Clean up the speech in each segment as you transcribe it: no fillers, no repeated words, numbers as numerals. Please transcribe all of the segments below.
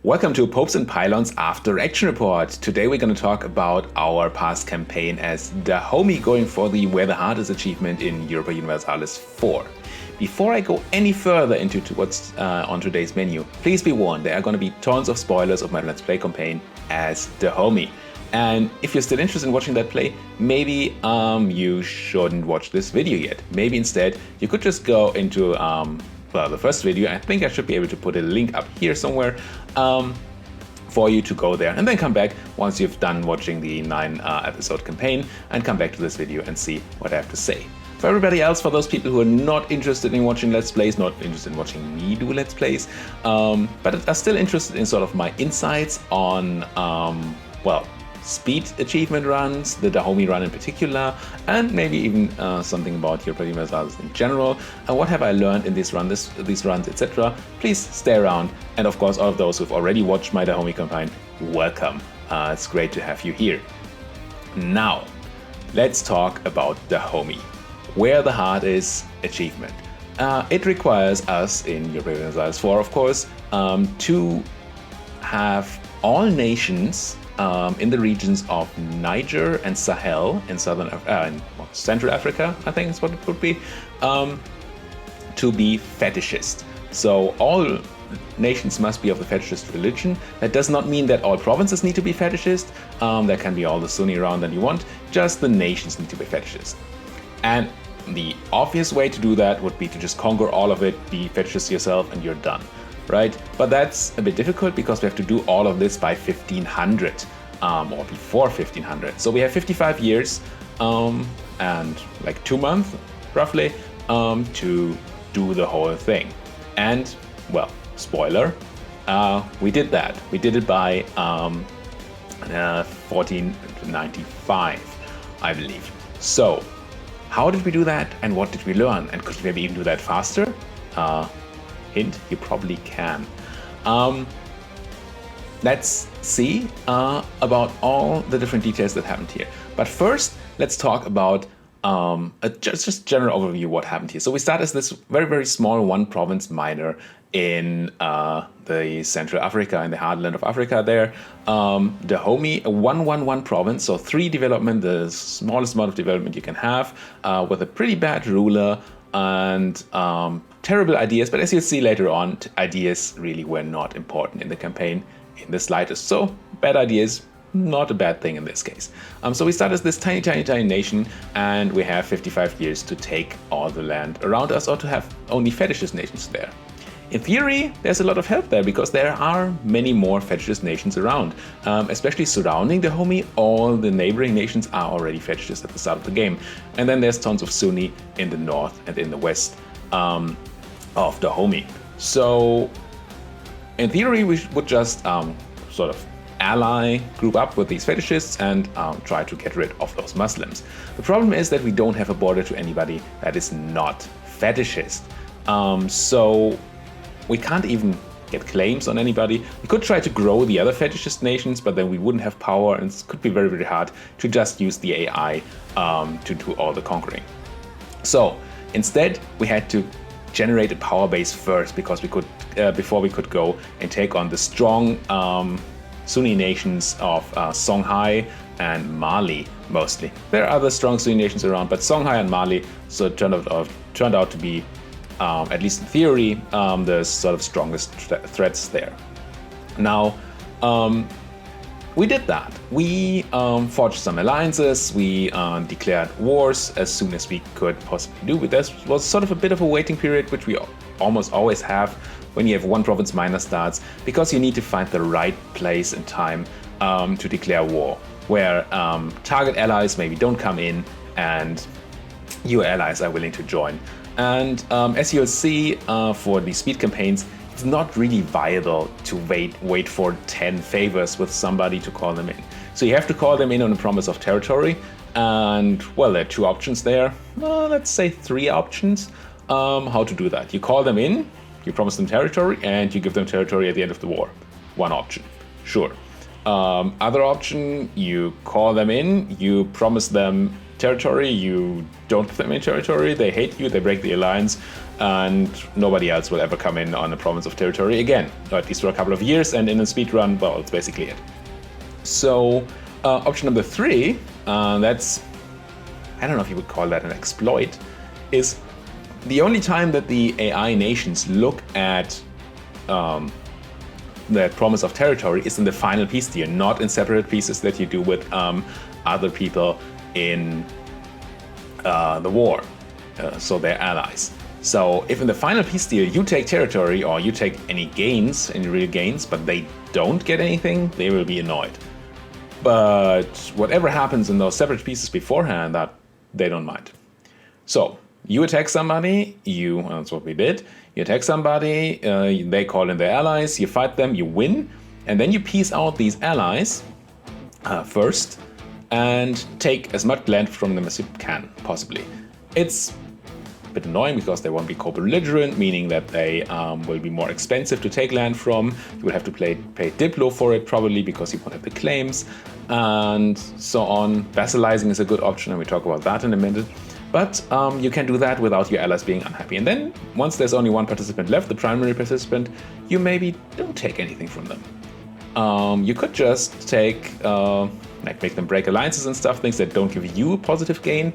Welcome to Popes and Pylons After Action Report. Today we're going to talk about our past campaign as Dahomey, going for the Where the Heart is achievement in Europa Universalis IV. Before I go any further into what's on today's menu, please be warned, there are going to be tons of spoilers of my Let's Play campaign as Dahomey. And if you're still interested in watching that play, maybe you shouldn't watch this video yet. Maybe instead you could just go into the first video. I think I should be able to put a link up here somewhere for you to go there, and then come back once you've done watching the 9 episode campaign, and come back to this video and see what I have to say. For everybody else, for those people who are not interested in watching Let's Plays, not interested in watching me do Let's Plays, but are still interested in sort of my insights on, speed achievement runs, the Dahomey run in particular, and maybe even something about Europa Universalis in general, and what have I learned in these runs, etc. Please stay around, and of course all of those who've already watched my Dahomey campaign, welcome. It's great to have you here. Now, let's talk about Dahomey. Where the Heart is achievement. It requires us in Europa Universalis IV, of course, to have all nations in the regions of Niger and Sahel in Central Africa, I think is what it would be, to be fetishist. So all nations must be of the fetishist religion. That does not mean that all provinces need to be fetishist. There can be all the Sunni around that you want. Just the nations need to be fetishist. And the obvious way to do that would be to just conquer all of it, be fetishist yourself, and you're done. Right? But that's a bit difficult because we have to do all of this by 1500 or before 1500. So we have 55 years and like 2 months roughly to do the whole thing. And well, spoiler, we did that. We did it by 1495, I believe. So how did we do that, and what did we learn? And could we maybe even do that faster? Hint, you probably can. Let's see about all the different details that happened here. But first, let's talk about just general overview of what happened here. So we start as this very, very small one province minor in the Central Africa, in the heartland of Africa there. Dahomey, a 111 province, so 3 development, the smallest amount of development you can have, with a pretty bad ruler, and terrible ideas, but as you'll see later on, ideas really were not important in the campaign in the slightest. So bad ideas, not a bad thing in this case. So we start as this tiny, tiny, tiny nation, and we have 55 years to take all the land around us, or to have only fetishist nations there. In theory, there's a lot of help there, because there are many more fetishist nations around, especially surrounding Dahomey. All the neighboring nations are already fetishist at the start of the game. And then there's tons of Sunni in the north and in the west of Dahomey. So in theory, we would just sort of group up with these fetishists and try to get rid of those Muslims. The problem is that we don't have a border to anybody that is not fetishist. So we can't even get claims on anybody. We could try to grow the other fetishist nations, but then we wouldn't have power, and it could be very, very hard to just use the AI to do all the conquering. So instead, we had to generate a power base first, because we could, before we could go and take on the strong Sunni nations of Songhai and Mali mostly. There are other strong Sunni nations around, but Songhai and Mali turned out to be, at least in theory, the sort of strongest threats there. Now, we did that. We forged some alliances, we declared wars as soon as we could possibly do. This was sort of a bit of a waiting period, which we almost always have when you have one province minor starts, because you need to find the right place and time to declare war, where target allies maybe don't come in and your allies are willing to join. And as you'll see for the speed campaigns, it's not really viable to wait for 10 favors with somebody to call them in. So you have to call them in on a promise of territory. And well, there are 2 options there. Let's say 3 options how to do that. You call them in, you promise them territory, and you give them territory at the end of the war. 1 option, sure. Other option, you call them in, you promise them territory, you don't give them any territory, they hate you, they break the alliance, and nobody else will ever come in on a province of territory again, or at least for a couple of years, and in a speed run, well, it's basically it. So option number 3, that's, I don't know if you would call that an exploit, is the only time that the AI nations look at the promise of territory is in the final peace deal, not in separate pieces that you do with other people in the war, so they're allies. So if in the final peace deal you take territory or you take any gains, any real gains, but they don't get anything, they will be annoyed. But whatever happens in those separate pieces beforehand, that they don't mind. So you attack somebody, that's what we did. You attack somebody, they call in their allies, you fight them, you win, and then you peace out these allies first and take as much land from them as you can, possibly. It's a bit annoying because they won't be co-belligerent, meaning that they will be more expensive to take land from. You will have to pay Diplo for it probably because you won't have the claims and so on. Vassalizing is a good option, and we talk about that in a minute. But you can do that without your allies being unhappy. And then once there's only one participant left, the primary participant, you maybe don't take anything from them. You could just take like make them break alliances and stuff, things that don't give you a positive gain,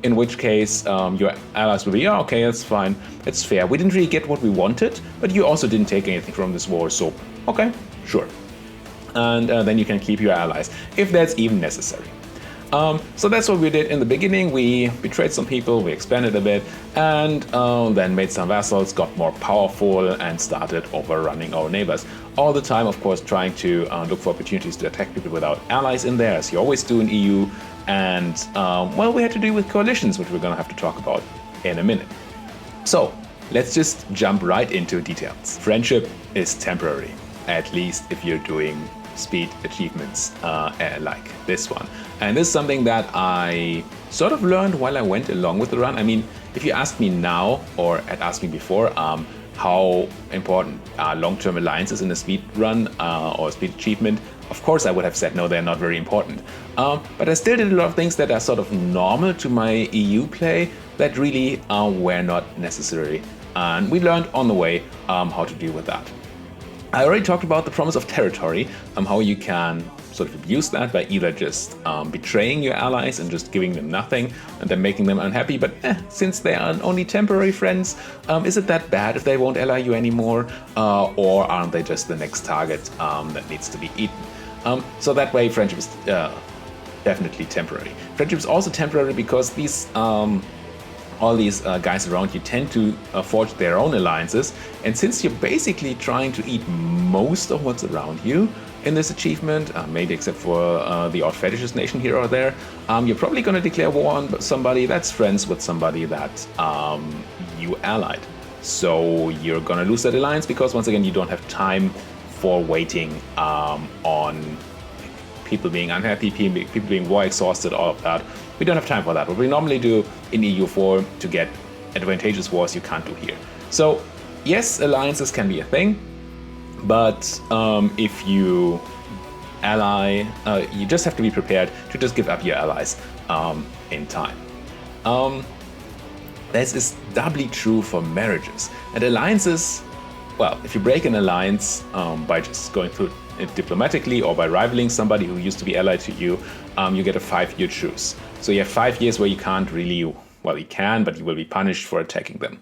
in which case your allies will be, yeah, okay, that's fine, it's fair. We didn't really get what we wanted, but you also didn't take anything from this war, so okay, sure. And then you can keep your allies, if that's even necessary. So that's what we did in the beginning. We betrayed some people, we expanded a bit, and then made some vassals, got more powerful, and started overrunning our neighbors. All the time, of course, trying to look for opportunities to attack people without allies in there, as you always do in EU. And, well, we had to deal with coalitions, which we're going to have to talk about in a minute. So let's just jump right into details. Friendship is temporary, at least if you're doing speed achievements like this one. And this is something that I sort of learned while I went along with the run. I mean, if you asked me now or had asked me before how important long-term alliances in a speed run or speed achievement, of course I would have said no, they're not very important. But I still did a lot of things that are sort of normal to my EU play that really were not necessary. And we learned on the way how to deal with that. I already talked about the promise of territory, how you can sort of abuse that by either just betraying your allies and just giving them nothing and then making them unhappy. But since they are only temporary friends, is it that bad if they won't ally you anymore? Or aren't they just the next target that needs to be eaten? So that way friendship is definitely temporary. Friendship is also temporary because these all these guys around you tend to forge their own alliances, and since you're basically trying to eat most of what's around you in this achievement, maybe except for the odd fetishist nation here or there, you're probably going to declare war on somebody that's friends with somebody that you allied. So you're going to lose that alliance because, once again, you don't have time for waiting on people being unhappy, people being war exhausted, all of that. We don't have time for that. What we normally do in EU4 to get advantageous wars, you can't do here. So yes, alliances can be a thing, but if you ally, you just have to be prepared to just give up your allies in time. This is doubly true for marriages. And alliances, well, if you break an alliance by just going through it diplomatically or by rivaling somebody who used to be allied to you, you get a 5-year truce. So you have 5 years where you can't really, well, you can, but you will be punished for attacking them.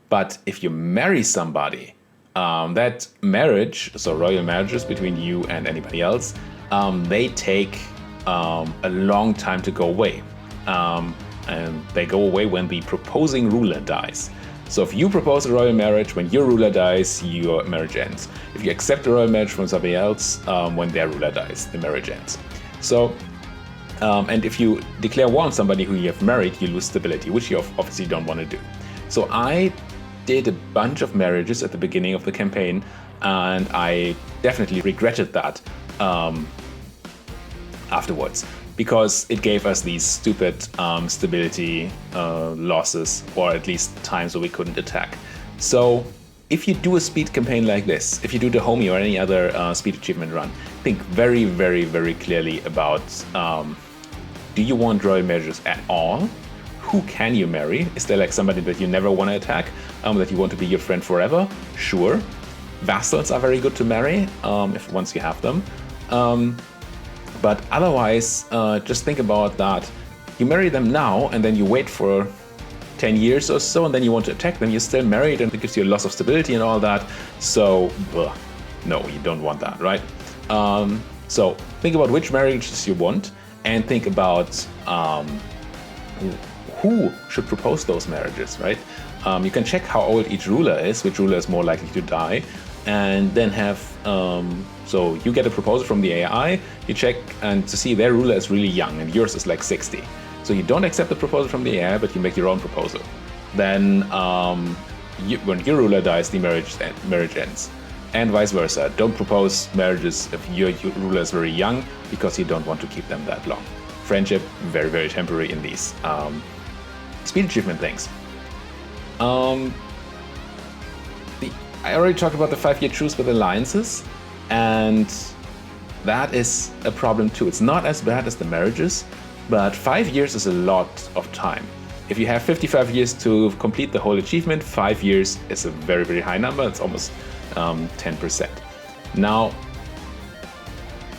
But if you marry somebody, that marriage, so royal marriages between you and anybody else, they take a long time to go away. And they go away when the proposing ruler dies. So if you propose a royal marriage, when your ruler dies, your marriage ends. If you accept a royal marriage from somebody else, when their ruler dies, the marriage ends. So, and if you declare war on somebody who you have married, you lose stability, which you obviously don't want to do. So I did a bunch of marriages at the beginning of the campaign, and I definitely regretted that afterwards, because it gave us these stupid stability losses, or at least times where we couldn't attack. So if you do a speed campaign like this, if you do Dahomey or any other speed achievement run, think very, very, very clearly about do you want royal marriages at all? Who can you marry? Is there like somebody that you never want to attack, that you want to be your friend forever? Sure. Vassals are very good to marry if once you have them. But otherwise, just think about that. You marry them now and then you wait for 10 years or so and then you want to attack them. You're still married and it gives you a loss of stability and all that. So, no, you don't want that, right? So think about which marriages you want and think about who should propose those marriages, right? You can check how old each ruler is, which ruler is more likely to die, and then have, so you get a proposal from the AI, you check and to see their ruler is really young and yours is like 60. So you don't accept the proposal from the AI, but you make your own proposal. Then when your ruler dies, the marriage ends. And vice versa. Don't propose marriages if your ruler is very young because you don't want to keep them that long. Friendship, very, very temporary in these speed achievement things. I already talked about the 5-year truce with alliances, and that is a problem too. It's not as bad as the marriages, but 5 years is a lot of time. If you have 55 years to complete the whole achievement, 5 years is a very, very high number. It's almost 10%. Now,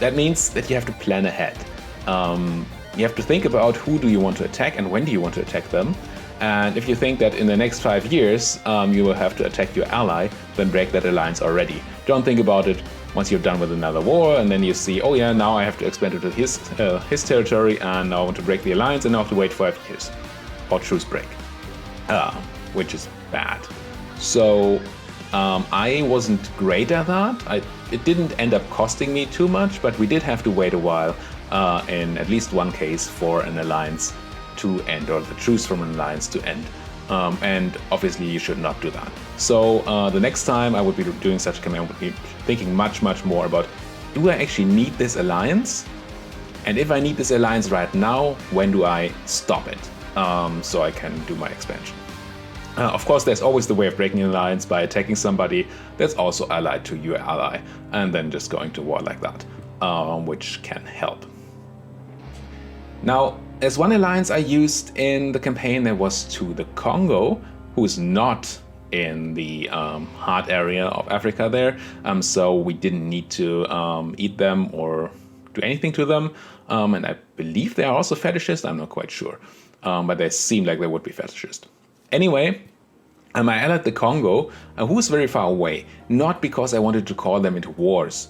that means that you have to plan ahead. You have to think about who do you want to attack and when do you want to attack them. And if you think that in the next 5 years you will have to attack your ally, then break that alliance already. Don't think about it once you're done with another war and then you see, oh yeah, now I have to expand into his territory and now I want to break the alliance and now I have to wait 5 years. Or truce break, which is bad. So I wasn't great at that. It didn't end up costing me too much, but we did have to wait a while in at least one case for an alliance to end, or the truce from an alliance to end. And obviously you should not do that. So the next time I would be doing such a command, I would be thinking much, much more about, do I actually need this alliance? And if I need this alliance right now, when do I stop it? So I can do my expansion. Of course, there's always the way of breaking an alliance by attacking somebody that's also allied to your ally, and then just going to war like that, which can help. Now, as one alliance I used in the campaign, there was to the Congo, who is not in the hard area of Africa there, so we didn't need to eat them or do anything to them, and I believe they are also fetishist, I'm not quite sure, but they seem like they would be fetishist. Anyway, I allied the Congo, who is very far away, not because I wanted to call them into wars,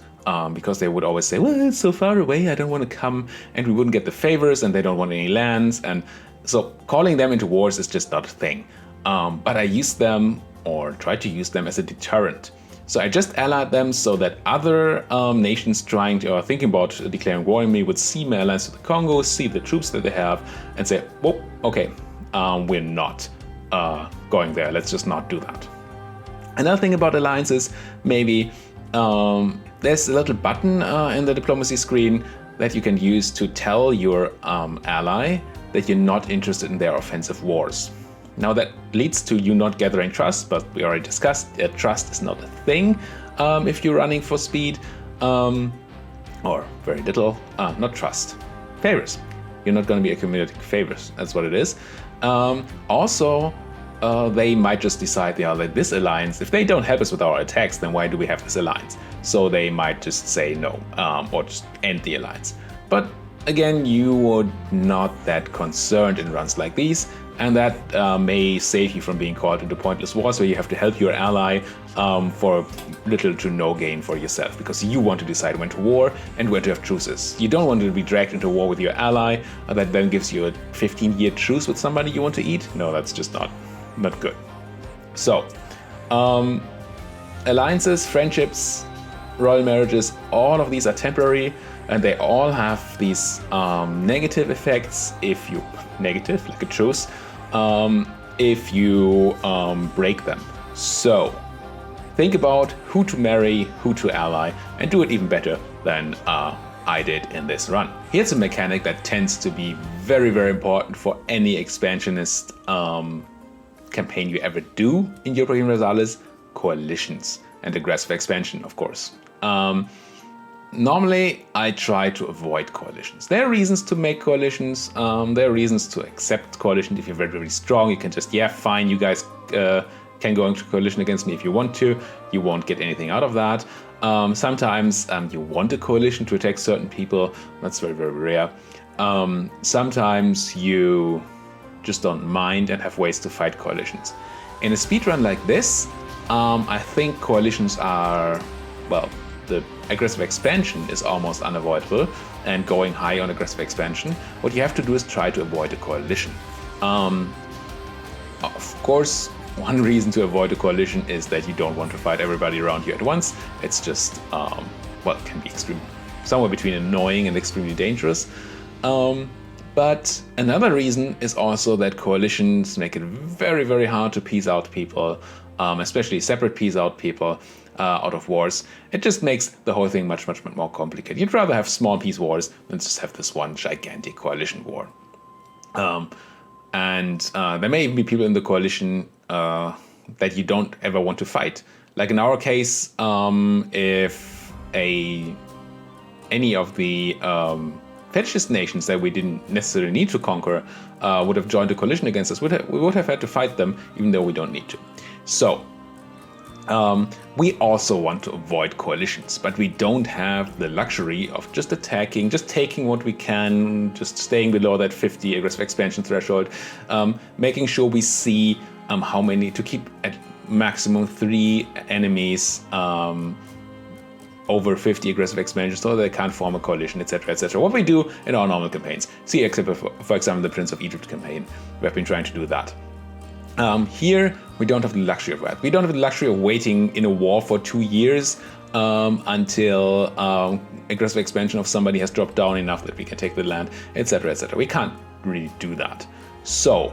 because they would always say, well, it's so far away, I don't want to come, and we wouldn't get the favors, and they don't want any lands, and so calling them into wars is just not a thing. But I used them, or tried to use them as a deterrent. So I just allied them so that other nations trying to, or thinking about declaring war on me would see my alliance with the Congo, see the troops that they have, and say, whoa, okay, we're not going there, let's just not do that. Another thing about alliances, maybe, there's a little button in the diplomacy screen that you can use to tell your ally that you're not interested in their offensive wars. Now that leads to you not gathering trust, but we already discussed trust is not a thing if you're running for speed, or very little, not trust, favors. You're not going to be accumulating favors, that's what it is. Also, they might just decide that this alliance, if they don't help us with our attacks, then why do we have this alliance? So they might just say no, or just end the alliance. But again, you would not that concerned in runs like these, and that may save you from being caught into pointless wars where you have to help your ally for little to no gain for yourself, because you want to decide when to war and when to have truces. You don't want to be dragged into war with your ally that then gives you a 15-year truce with somebody you want to eat. No, that's just not good. So, alliances, friendships, royal marriages, all of these are temporary, and they all have these negative effects if you, negative, like a truce, if you break them. So, think about who to marry, who to ally, and do it even better than I did in this run. Here's a mechanic that tends to be very, very important for any expansionist campaign you ever do in Europa Universalis: coalitions and aggressive expansion, of course. normally I try to avoid coalitions. There are reasons to make coalitions. There are reasons to accept coalitions. If you're very, very strong, you can just, yeah, fine, you guys can go into coalition against me if you want to. You won't get anything out of that. Sometimes you want a coalition to attack certain people. That's very, very rare. Sometimes you just don't mind and have ways to fight coalitions. In a speedrun like this, I think coalitions are, well, the aggressive expansion is almost unavoidable, and going high on aggressive expansion. What you have to do is try to avoid a coalition. Of course, one reason to avoid a coalition is that you don't want to fight everybody around you at once. It's just, well, it can be somewhere between annoying and extremely dangerous. But another reason is also that coalitions make it very, very hard to peace out people, especially separate peace out people out of wars. It just makes the whole thing much, much more complicated. You'd rather have small peace wars than just have this one gigantic coalition war. And there may even be people in the coalition that you don't ever want to fight. Like in our case, if any of the fascist nations that we didn't necessarily need to conquer would have joined a coalition against us, we would have had to fight them, even though we don't need to. So we also want to avoid coalitions, but we don't have the luxury of just attacking, just taking what we can, just staying below that 50 aggressive expansion threshold, making sure we see how many, to keep at maximum 3 enemies over 50 aggressive expansions so they can't form a coalition, etc., etc. What we do in our normal campaigns. See, except for example, the Prince of Egypt campaign. We have been trying to do that. Here, we don't have the luxury of that. We don't have the luxury of waiting in a war for 2 years until aggressive expansion of somebody has dropped down enough that we can take the land, etc., etc. We can't really do that. So,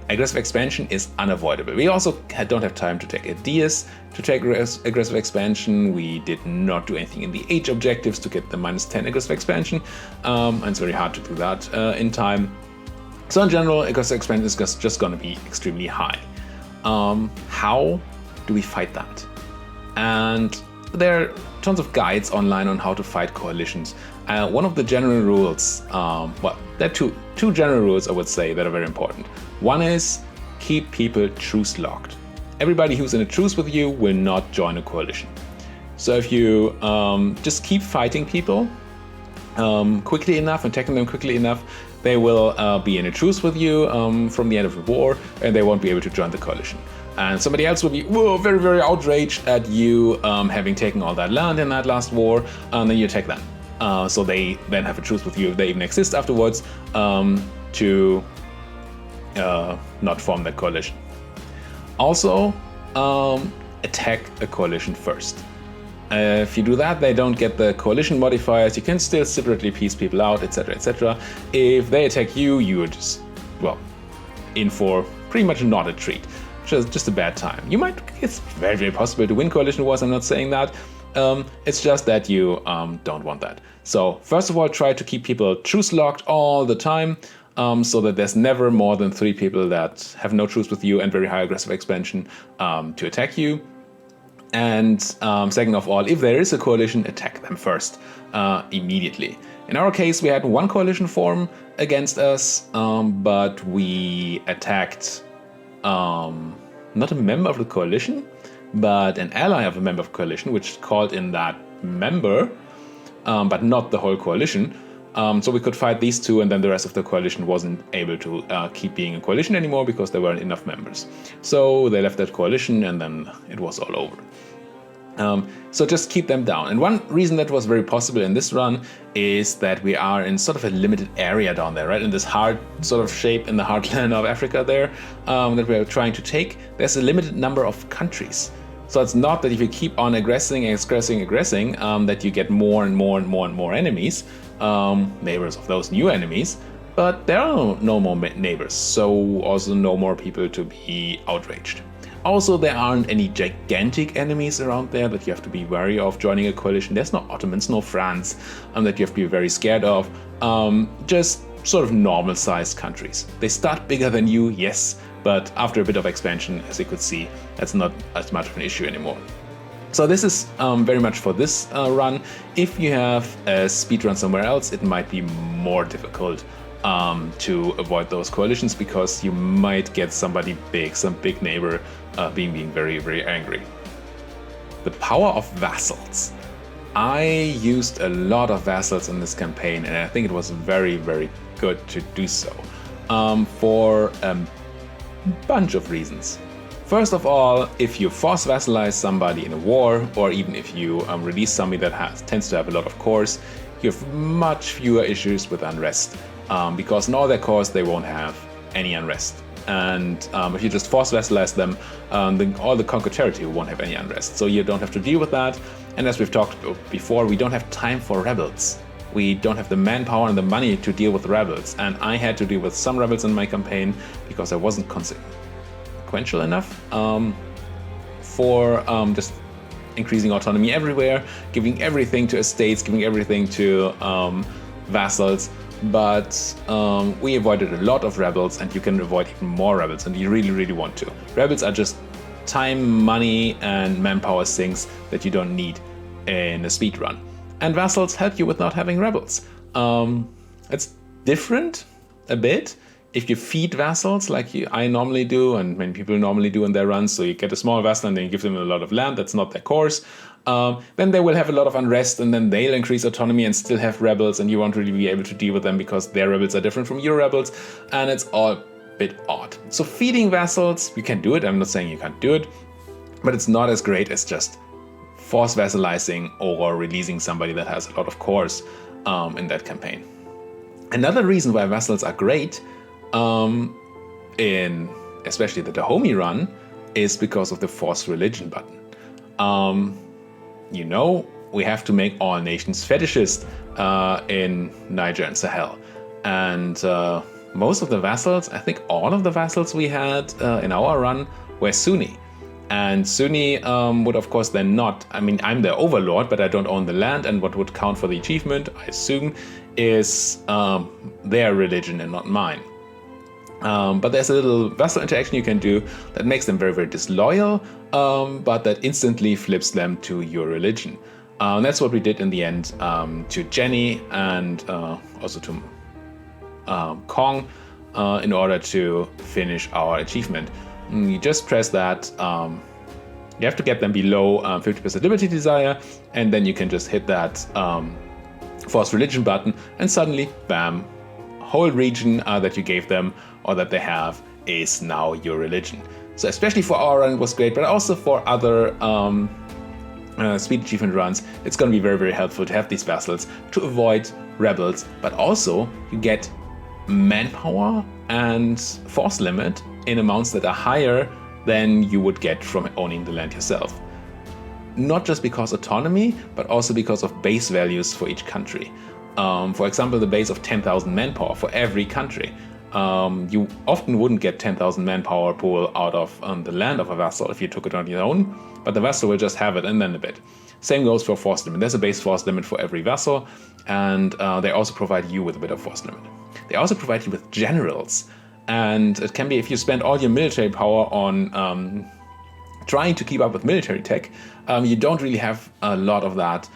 aggressive expansion is unavoidable. We also don't have time to take ideas to take aggressive expansion. We did not do anything in the age objectives to get the -10 aggressive expansion, and it's very hard to do that in time. So in general, aggressive expansion is just going to be extremely high. How do we fight that? And there are tons of guides online on how to fight coalitions. One of the general rules, well, there are two general rules I would say that are very important. One is keep people truce locked. Everybody who's in a truce with you will not join a coalition. So if you just keep fighting people quickly enough, attacking them quickly enough, they will be in a truce with you from the end of the war, and they won't be able to join the coalition. And somebody else will be very, very outraged at you having taken all that land in that last war, and then you attack them. So they then have a truce with you, if they even exist afterwards, to not form that coalition. Also, attack a coalition first. If you do that, they don't get the coalition modifiers. You can still separately peace people out, etc., etc. If they attack you, you're just, well, in for pretty much not a treat. Just a bad time. It's very, very possible to win coalition wars, I'm not saying that. It's just that you don't want that. So first of all, try to keep people truce locked all the time, so that there's never more than 3 people that have no truce with you and very high aggressive expansion to attack you. And second of all, if there is a coalition, attack them first, immediately. In our case, we had 1 coalition form against us, but we attacked not a member of the coalition, but an ally of a member of the coalition, which called in that member, but not the whole coalition. So we could fight these 2, and then the rest of the coalition wasn't able to keep being a coalition anymore because there weren't enough members. So they left that coalition, and then it was all over. So just keep them down. And one reason that was very possible in this run is that we are in sort of a limited area down there, right? In this hard sort of shape in the heartland of Africa there that we are trying to take. There's a limited number of countries. So it's not that if you keep on aggressing, that you get more and more enemies, neighbors of those new enemies, but there are no more neighbors, so also no more people to be outraged. Also, there aren't any gigantic enemies around there that you have to be wary of joining a coalition. There's no Ottomans, no France, that you have to be very scared of. Just sort of normal-sized countries. They start bigger than you, yes, but after a bit of expansion, as you could see, that's not as much of an issue anymore. So this is very much for this run. If you have a speed run somewhere else, it might be more difficult to avoid those coalitions, because you might get somebody big, some big neighbor being very, very angry. The power of vassals. I used a lot of vassals in this campaign, and I think it was very, very good to do so for a bunch of reasons. First of all, if you force vassalize somebody in a war, or even if you release somebody that tends to have a lot of cores, you have much fewer issues with unrest, because in all their cores they won't have any unrest. And if you just force vassalize them, then all the conquered territory won't have any unrest. So you don't have to deal with that. And as we've talked before, we don't have time for rebels. We don't have the manpower and the money to deal with rebels. And I had to deal with some rebels in my campaign because I wasn't consequential enough for just increasing autonomy everywhere, giving everything to estates, giving everything to vassals. But we avoided a lot of rebels, and you can avoid even more rebels, and you really, really want to. Rebels are just time, money, and manpower sinks that you don't need in a speed run. And vassals help you with not having rebels. It's different a bit if you feed vassals like I normally do, and many people normally do in their runs. So you get a small vassal and then you give them a lot of land that's not their cores. Then they will have a lot of unrest, and then they'll increase autonomy and still have rebels, and you won't really be able to deal with them because their rebels are different from your rebels, and it's all a bit odd. So feeding vassals, you can do it. I'm not saying you can't do it, but it's not as great as just force vassalizing or releasing somebody that has a lot of cores in that campaign. Another reason why vassals are great in especially the Dahomey run is because of the force religion button. You know, we have to make all nations fetishist in Niger and Sahel. And most of the vassals, I think all of the vassals we had in our run were Sunni. And Sunni would, of course, then not, I mean, I'm the overlord, but I don't own the land, and what would count for the achievement, I assume, is their religion and not mine. But there's a little vassal interaction you can do that makes them very, very disloyal, but that instantly flips them to your religion. That's what we did in the end to Jenny and also to Kong in order to finish our achievement. You just press that. You have to get them below 50% liberty desire, and then you can just hit that force religion button, and suddenly, bam, whole region that you gave them or that they have is now your religion. So especially for our run it was great, but also for other speed achievement runs, it's going to be very, very helpful to have these vassals to avoid rebels, but also you get manpower and force limit in amounts that are higher than you would get from owning the land yourself. Not just because autonomy, but also because of base values for each country. For example, the base of 10,000 manpower for every country. You often wouldn't get 10,000 manpower pool out of the land of a vassal if you took it on your own, but the vassal will just have it and then a bit. Same goes for force limit. There's a base force limit for every vassal, and they also provide you with a bit of force limit. They also provide you with generals, and it can be if you spend all your military power on trying to keep up with military tech, you don't really have a lot of that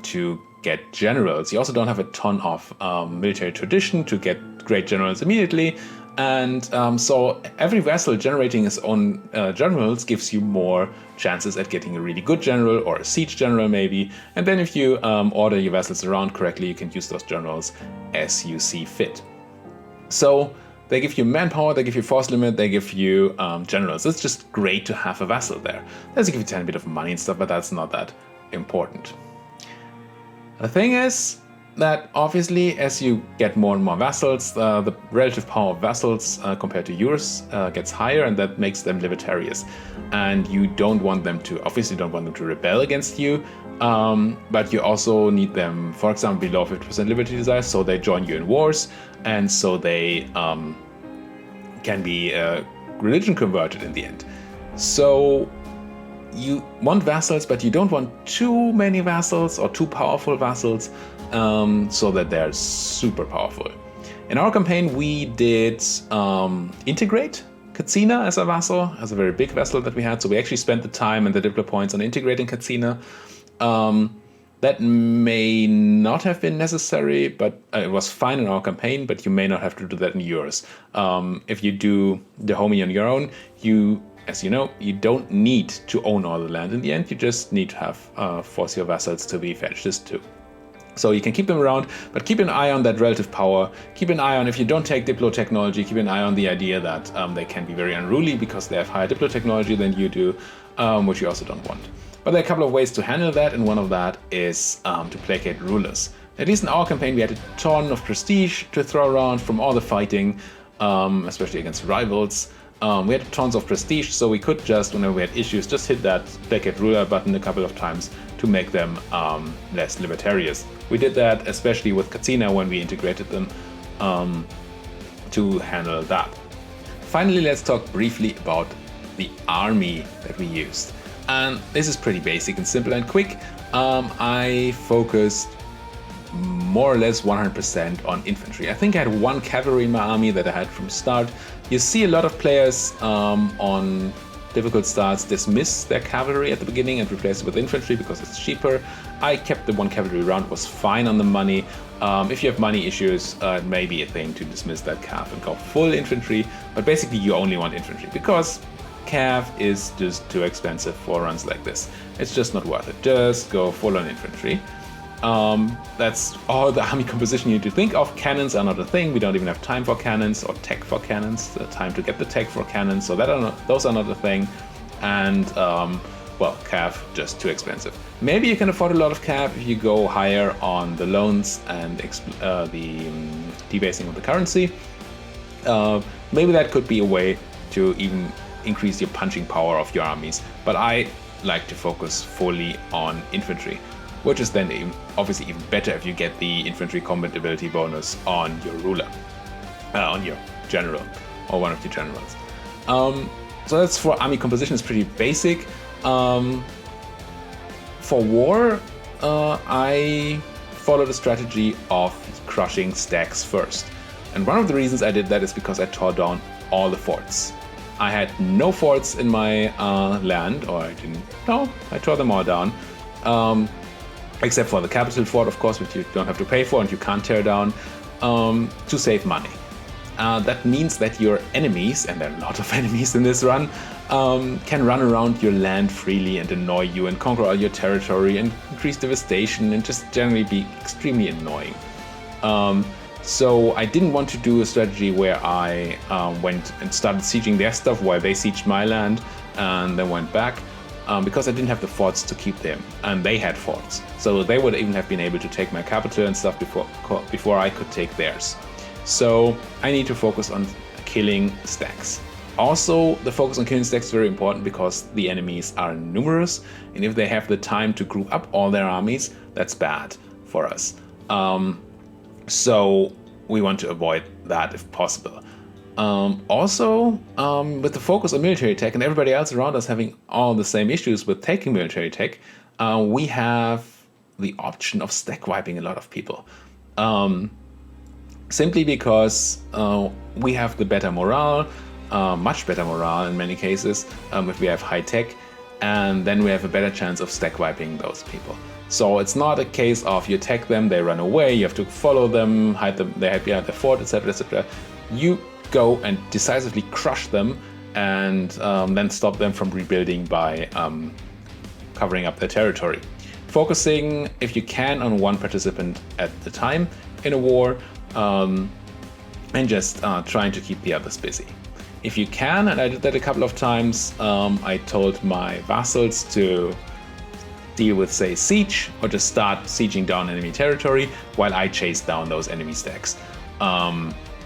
to get generals. You also don't have a ton of military tradition to get great generals immediately, and so every vassal generating his own generals gives you more chances at getting a really good general or a siege general maybe, and then if you order your vassals around correctly, you can use those generals as you see fit. So they give you manpower, they give you force limit, they give you generals. It's just great to have a vassal there. They give you a tiny bit of money and stuff, but that's not that important. The thing is that obviously as you get more and more vassals, the relative power of vassals compared to yours gets higher, and that makes them libertarians. And you don't want them to, obviously don't want them to rebel against you, but you also need them, for example, below 50% liberty desire, so they join you in wars, and so they can be religion converted in the end. So you want vassals, but you don't want too many vassals or too powerful vassals, so that they're super powerful. In our campaign, we did integrate Katsina as a vassal, as a very big vassal that we had. So we actually spent the time and the diplo points on integrating Katsina. That may not have been necessary, but it was fine in our campaign, but you may not have to do that in yours. If you do Dahomey on your own, as you know, you don't need to own all the land in the end. You just need to have force your vassals to be fascist too. So you can keep them around, but keep an eye on that relative power. Keep an eye on, if you don't take Diplo technology, keep an eye on the idea that they can be very unruly because they have higher Diplo technology than you do, which you also don't want. But there are a couple of ways to handle that, and one of that is to placate rulers. At least in our campaign, we had a ton of prestige to throw around from all the fighting, especially against rivals. We had tons of prestige, so we could just, whenever we had issues, just hit that placate ruler button a couple of times to make them less libertarious. We did that especially with Katsina when we integrated them to handle that. Finally, let's talk briefly about the army that we used. And this is pretty basic and simple and quick. I focused more or less 100% on infantry. I think I had one cavalry in my army that I had from start. You see a lot of players on difficult starts dismiss their cavalry at the beginning and replace it with infantry because it's cheaper. I kept the one cavalry round, was fine on the money. If you have money issues, it may be a thing to dismiss that cav and go full infantry, but basically you only want infantry because cav is just too expensive for runs like this. It's just not worth it. Just go full on infantry. That's all the army composition you need to think of. Cannons are not a thing. We don't even have time for cannons or tech for cannons. The time to get the tech for cannons, so those are not a thing. And well, cav just too expensive. Maybe you can afford a lot of cav if you go higher on the loans and the debasing of the currency. Maybe that could be a way to even increase your punching power of your armies. But I like to focus fully on infantry, which is then obviously even better if you get the infantry combat ability bonus on your ruler, on your general, or one of your generals. So that's for army composition, it's pretty basic. For war, I followed a strategy of crushing stacks first. And one of the reasons I did that is because I tore down all the forts. I had no forts in my land, or I didn't, no, I tore them all down. Except for the capital fort, of course, which you don't have to pay for and you can't tear down, to save money. That means that your enemies, and there are a lot of enemies in this run, can run around your land freely and annoy you and conquer all your territory and increase devastation and just generally be extremely annoying. So I didn't want to do a strategy where I went and started sieging their stuff while they sieged my land and then went back. Because I didn't have the forts to keep them, and they had forts. So they would even have been able to take my capital and stuff before I could take theirs. So I need to focus on killing stacks. Also, the focus on killing stacks is very important because the enemies are numerous, and if they have the time to group up all their armies, that's bad for us. So we want to avoid that if possible. With the focus on military tech and everybody else around us having all the same issues with taking military tech, we have the option of stack wiping a lot of people. Simply because we have the better morale, much better morale in many cases, if we have high tech, and then we have a better chance of stack wiping those people. So it's not a case of you attack them, they run away, you have to follow them, hide them, they hide behind the fort, etc., etc. You go and decisively crush them and then stop them from rebuilding by covering up their territory. Focusing, if you can, on one participant at the time in a war, and just trying to keep the others busy. If you can, and I did that a couple of times, I told my vassals to deal with, say, siege, or just start sieging down enemy territory while I chase down those enemy stacks.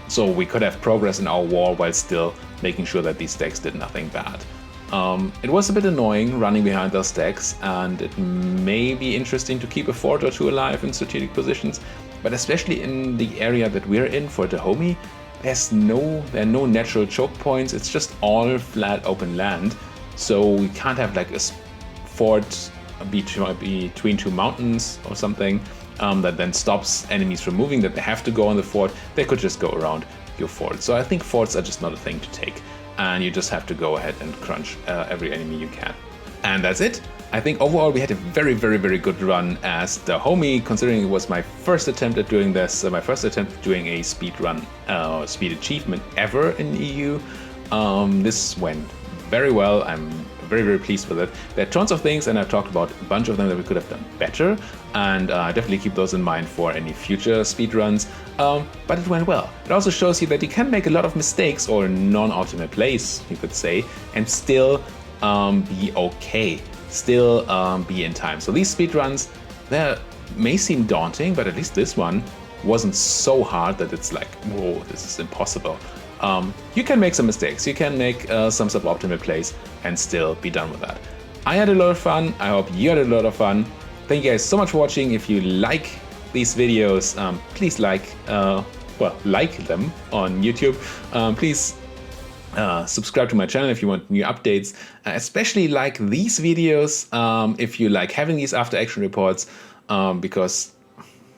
So we could have progress in our war while still making sure that these stacks did nothing bad. It was a bit annoying running behind those stacks, and it may be interesting to keep a fort or two alive in strategic positions, but especially in the area that we're in for Dahomey, there are no natural choke points. It's just all flat open land, so we can't have like a fort between two mountains or something that then stops enemies from moving, that they have to go on the fort. They could just go around your fort. So I think forts are just not a thing to take. and you just have to go ahead and crunch every enemy you can. And that's it. I think overall we had a very good run as Dahomey, considering it was my first attempt at doing this, my first attempt at doing a speed run, speed achievement ever in EU. This went very well. I'm very pleased with it. There are tons of things, and I've talked about a bunch of them that we could have done better, and definitely keep those in mind for any future speedruns. But it went well. It also shows you that you can make a lot of mistakes, or non-optimal plays, you could say, and still be okay, still be in time. So these speedruns, they may seem daunting, but at least this one wasn't so hard that it's like, whoa, this is impossible. You can make some mistakes, you can make some suboptimal plays and still be done with that. I had a lot of fun, I hope you had a lot of fun. Thank you guys so much for watching. If you like these videos, please like them on YouTube. Please subscribe to my channel if you want new updates. Especially like these videos if you like having these after action reports, because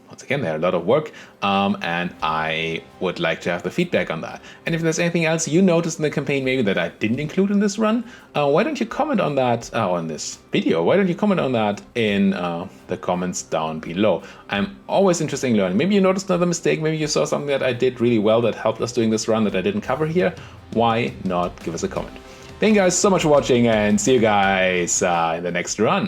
once again, they're a lot of work, and I would like to have the feedback on that. And if there's anything else you noticed in the campaign maybe that I didn't include in this run, why don't you comment on that on this video? Why don't you comment on that in the comments down below? I'm always interested in learning. Maybe you noticed another mistake, maybe you saw something that I did really well that helped us doing this run that I didn't cover here. Why not give us a comment? Thank you guys so much for watching, and see you guys in the next run.